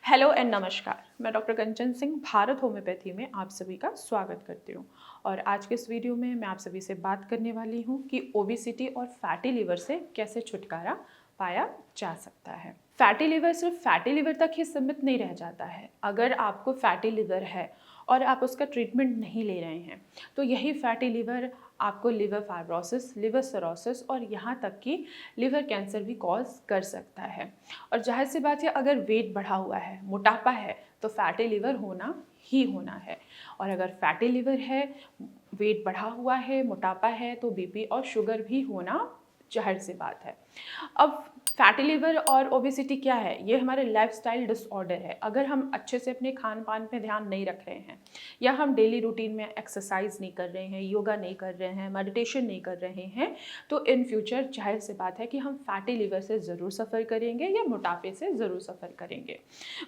Hello and नमस्कार। मैं doctor कंचन Singh Bharat homeopathy में आप सभी का स्वागत करती हूँ। और आज के इस वीडियो में मैं आप सभी से बात करने वाली हूँ कि ओबेसिटी और फैटी लिवर से कैसे छुटकारा पाया जा सकता है। फैटी लिवर सिर्फ फैटी लिवर तक ही सीमित नहीं रह जाता है। अगर आपको फैटी लिवर है और आप उसका ट्रीटमेंट नहीं ले रहे हैं तो यही फैटी लिवर आपको लिवर फाइब्रोसिस, लिवर सिरोसिस और यहाँ तक कि लिवर कैंसर भी कॉज कर सकता है। और जाहिर सी बात है, अगर वेट बढ़ा हुआ है, मोटापा है, तो फैटी लिवर होना ही होना है। और अगर फैटी लिवर है, वेट बढ़ा हुआ है, मोटापा है, तो बीपी और शुगर भी होना जाहिर सी बात है। अब फैटी लिवर और ओबेसिटी क्या है? ये हमारे लाइफस्टाइल डिसऑर्डर है। अगर हम अच्छे से अपने खान पान पे ध्यान नहीं रख रहे हैं या हम डेली रूटीन में एक्सरसाइज नहीं कर रहे हैं, योगा नहीं कर रहे हैं, मेडिटेशन नहीं कर रहे हैं, तो इन फ्यूचर जाहिर सी बात है कि हम फैटी लिवर से ज़रूर सफ़र करेंगे या मोटापे से ज़रूर सफ़र करेंगे।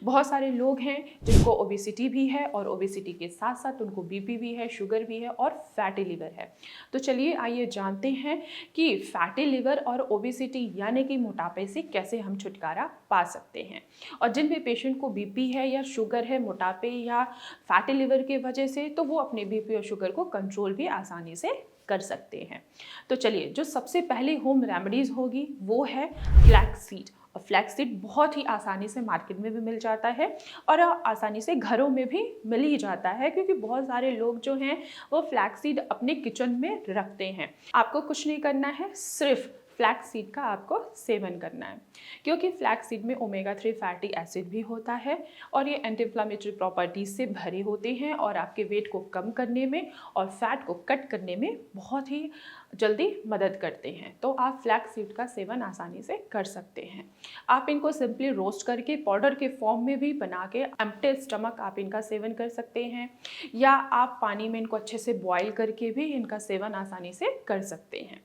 बहुत सारे लोग हैं जिनको ओबेसिटी भी है और ओबेसिटी के साथ साथ उनको बीपी भी है, शुगर भी है और फैटी लिवर है। तो चलिए आइए जानते हैं कि फैटी लिवर और ओबेसिटी यानी कि मोटापे से कैसे हम छुटकारा पा सकते हैं। और जिन भी पेशेंट को बीपी है या शुगर है मोटापे या फैटी लिवर की वजह से, तो वो अपने बीपी और शुगर को कंट्रोल भी आसानी से कर सकते हैं। तो चलिए, जो सबसे पहले होम रेमेडीज होगी वो है फ्लैक्स सीड। और फ्लैक्स सीड बहुत ही आसानी से मार्केट में भी मिल जाता है और आसानी से घरों में भी मिल ही जाता है, क्योंकि बहुत सारे लोग जो हैं वो फ्लैक्स सीड अपने किचन में रखते हैं। आपको कुछ नहीं करना है, सिर्फ फ्लैक्स सीड का आपको सेवन करना है, क्योंकि फ्लैक्स सीड में ओमेगा 3 फैटी एसिड भी होता है और ये एंटी इन्फ्लेमेटरी प्रॉपर्टीज से भरे होते हैं और आपके वेट को कम करने में और फैट को कट करने में बहुत ही जल्दी मदद करते हैं। तो आप फ्लैक्स सीड का सेवन आसानी से कर सकते हैं। आप इनको सिंपली रोस्ट करके पाउडर के फॉर्म में भी बना के एम्प्टी स्टमक आप इनका सेवन कर सकते हैं, या आप पानी में इनको अच्छे से बॉईल करके भी इनका सेवन आसानी से कर सकते हैं।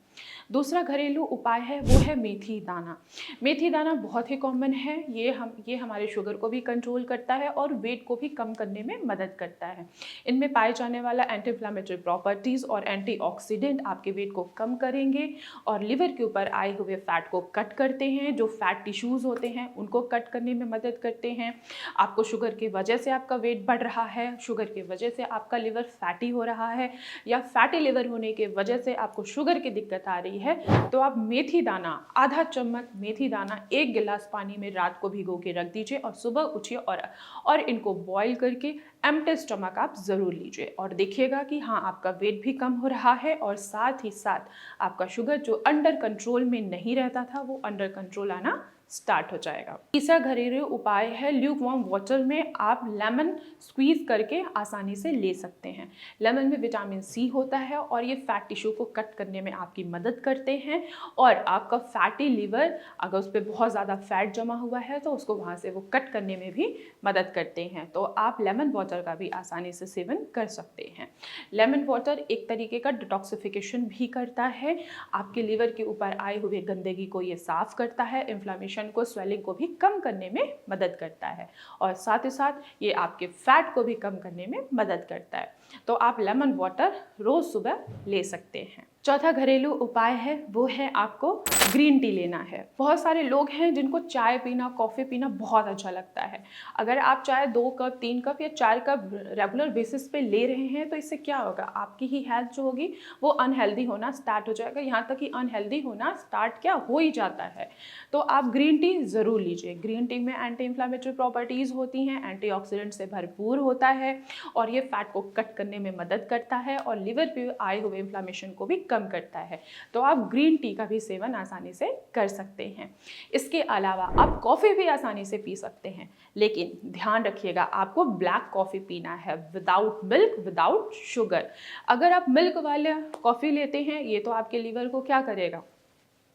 दूसरा घरेलू उपाय है वो है मेथी दाना। मेथी दाना बहुत ही कॉमन है। ये हमारे शुगर को भी कंट्रोल करता है और वेट को भी कम करने में मदद करता है। इनमें पाए जाने वाला एंटी इन्फ्लेमेटरी प्रॉपर्टीज़ और एंटीऑक्सीडेंट आपके वेट को कम करेंगे और लिवर के ऊपर आए हुए फैट को कट करते हैं। जो फैट टिश्यूज़ होते हैं उनको कट करने में मदद करते हैं। आपको शुगर की वजह से आपका वेट बढ़ रहा है, शुगर की वजह से आपका लिवर फैटी हो रहा है, या फैटी लिवर होने की वजह से आपको शुगर की दिक्कत आ रही है, तो आप मेथी दाना, आधा चम्मच मेथी दाना 1 गिलास पानी में रात को भिगो के रख दीजिए और सुबह उठिए और इनको बॉईल करके एम्प्टी स्टमक आप ज़रूर लीजिए और देखिएगा कि हाँ, आपका वेट भी कम हो रहा है और साथ ही साथ आपका शुगर जो अंडर कंट्रोल में नहीं रहता था वो अंडर कंट्रोल आना स्टार्ट हो जाएगा। तीसरा घरेलू उपाय है ल्यूक वार्म वाटर में आप लेमन स्क्वीज करके आसानी से ले सकते हैं। लेमन में विटामिन सी होता है और ये फैट टिश्यू को कट करने में आपकी मदद करते हैं और आपका फैटी लिवर, अगर उस पर बहुत ज़्यादा फैट जमा हुआ है तो उसको वहाँ से वो कट करने में भी मदद करते हैं। तो आप लेमन वाटर का भी आसानी से सेवन कर सकते हैं। लेमन वाटर एक तरीके का डिटॉक्सिफिकेशन भी करता है, आपके लिवर के ऊपर आए हुए गंदगी को ये साफ करता है, इन्फ्लामेशन को, स्वेलिंग को भी कम करने में मदद करता है और साथ ही साथ ये आपके फैट को भी कम करने में मदद करता है। तो आप लेमन वाटर रोज सुबह ले सकते हैं। चौथा घरेलू उपाय है वो है आपको ग्रीन टी लेना है। बहुत सारे लोग हैं जिनको चाय पीना, कॉफ़ी पीना बहुत अच्छा लगता है। अगर आप चाय 2 कप, 3 कप या 4 कप रेगुलर बेसिस पे ले रहे हैं तो इससे क्या होगा, आपकी ही हेल्थ जो होगी वो अनहेल्दी होना स्टार्ट हो जाएगा। यहाँ तक कि अनहेल्दी होना स्टार्ट क्या हो ही जाता है। तो आप ग्रीन टी ज़रूर लीजिए। ग्रीन टी में एंटी इन्फ्लेमेटरी प्रॉपर्टीज़ होती हैं, एंटीऑक्सीडेंट से भरपूर होता है और ये फैट को कट करने में मदद करता है और लिवर पे आए हुए इन्फ्लेमेशन को भी कम करता है। तो आप ग्रीन टी का भी सेवन आसानी से कर सकते हैं। इसके अलावा आप कॉफ़ी भी आसानी से पी सकते हैं, लेकिन ध्यान रखिएगा आपको ब्लैक कॉफ़ी पीना है, विदाउट मिल्क, विदाउट शुगर। अगर आप मिल्क वाले कॉफ़ी लेते हैं ये तो आपके लीवर को क्या करेगा,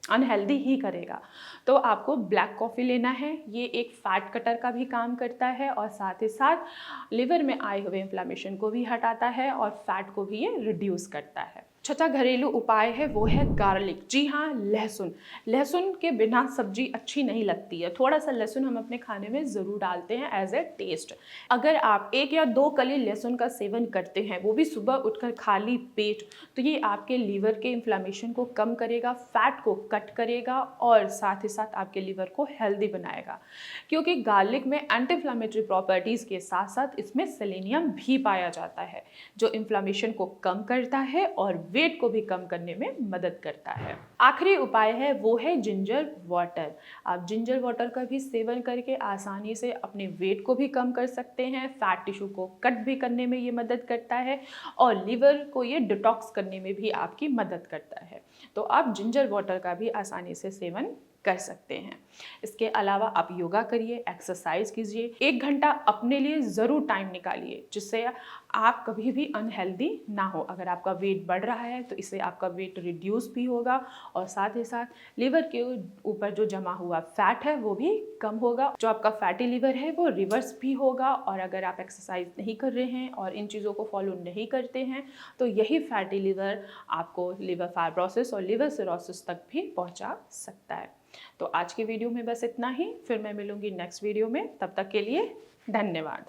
अनहेल्दी ही करेगा। तो आपको ब्लैक कॉफ़ी लेना है। ये एक फैट कटर का भी काम करता है और साथ ही साथ लिवर में आए हुए इन्फ्लेमेशन को भी हटाता है और फैट को भी ये रिड्यूस करता है। छठा घरेलू उपाय है वो है गार्लिक। जी हाँ, लहसुन। लहसुन के बिना सब्जी अच्छी नहीं लगती है। थोड़ा सा लहसुन हम अपने खाने में ज़रूर डालते हैं एज ए टेस्ट। अगर आप 1 या 2 कली लहसुन का सेवन करते हैं, वो भी सुबह उठकर खाली पेट, तो ये आपके लीवर के इन्फ्लामेशन को कम करेगा, फैट को कट करेगा और साथ ही साथ आपके लीवर को हेल्दी बनाएगा। क्योंकि गार्लिक में एंटी इन्फ्लामेटरी प्रॉपर्टीज़ के साथ साथ इसमें सेलेनियम भी पाया जाता है, जो इन्फ्लामेशन को कम करता है और वेट को भी कम करने में मदद करता है। आखिरी उपाय है वो है जिंजर वाटर। आप जिंजर वाटर का भी सेवन करके आसानी से अपने वेट को भी कम कर सकते हैं, फैट टिश्यू को कट भी करने में ये मदद करता है और लिवर को ये डिटॉक्स करने में भी आपकी मदद करता है। तो आप जिंजर वाटर का भी आसानी से सेवन कर सकते हैं। इसके अलावा आप योगा करिए, एक्सरसाइज कीजिए, 1 घंटा अपने लिए ज़रूर टाइम निकालिए, जिससे आप कभी भी अनहेल्दी ना हो। अगर आपका वेट बढ़ रहा है तो इससे आपका वेट रिड्यूस भी होगा और साथ ही साथ लिवर के ऊपर जो जमा हुआ फैट है वो भी कम होगा। जो आपका फैटी लिवर है वो रिवर्स भी होगा। और अगर आप एक्सरसाइज नहीं कर रहे हैं और इन चीज़ों को फॉलो नहीं करते हैं तो यही फैटी लिवर आपको लिवर फाइब्रोसिस और लिवर सिरोसिस तक भी पहुंचा सकता है। तो आज की वीडियो में बस इतना ही। फिर मैं मिलूंगी नेक्स्ट वीडियो में। तब तक के लिए धन्यवाद।